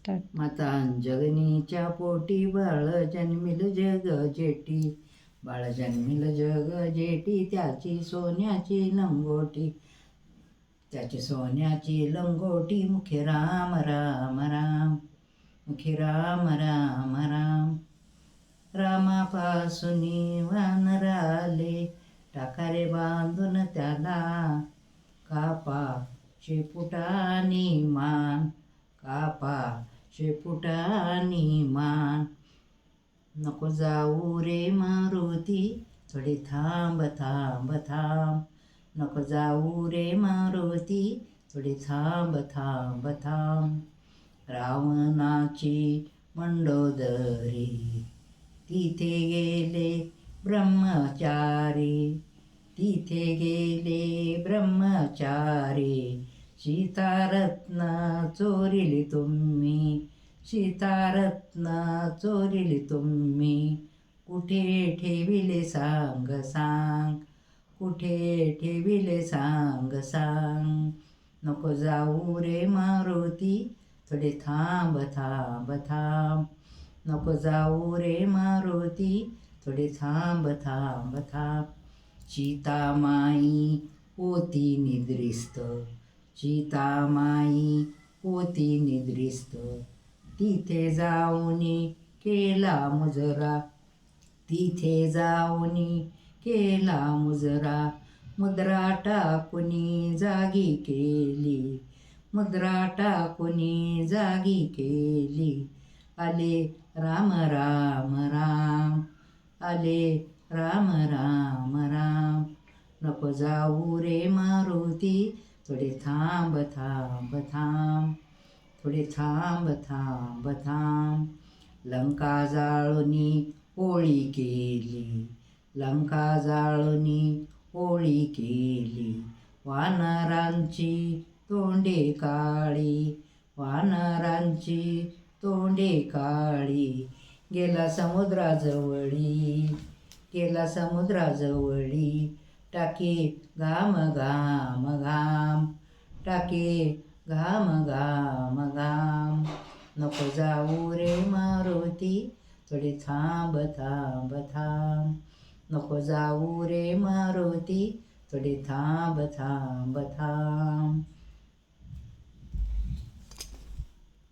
Start. माता अंजनीच्या पोटी बाळ जन्मिल जग जेटी, बाळ जन्मिल जग जेटी, त्याची सोन्याची लंगोटी, त्याची सोन्याची लंगोटी, मुखे राम राम राम, मुखे राम राम राम. रामापासूनी वानर आले, टाकारे बांधून त्याला, कापा शेपुटानी मान, कापा शेपुटानी मान. नको जाऊ रे मारुती, थोडे थांब थांब थांब, नको जाऊ रे मारुती, थोडे थांब थांब थांब. रावणाची मंडोदरी, तिथे गेले ब्रह्मचारी, तिथे गेले ब्रह्मचारी. सीतारत्न चोरिली तुम्ही, सीतारत्न चोरिली तुम्ही, कुठे ठेविले सांग सांग, कुठे ठेविले सांग सांग. नको जाऊ रे मारुती, थोडे थांब थांब थांब, नको जाऊ रे मारुती, थोडे थांब थांब थांब. सीतामाई होती निद्रिस्त, सीतामाई होती निद्रिस्त, तिथे जाऊनी केला मुजरा, तिथे जाऊनी केला मुजरा. मुद्रा टाकुनी जागी केली, मुद्रा टाकुनी जागी केली. आले राम राम राम, आले राम राम राम. नको जाऊ रे मारुती, थोडे थांब थांब थांब, थोडे थांब थांब थांब. लंका जाळुनी होळी केली, लंका जाळुनी होळी केली. वानरांची तोंडे काळी, वानरांची तोंडे काळी. गेला समुद्राजवळी, गेला समुद्राजवळी, टाके घाम घाम घाम, टाके घाम घाम घाम. नको जाऊ रे मारुती, थोडे थांब थांब थांब, नको जाऊ रे मारुती, थोडे थांब थांब थांब.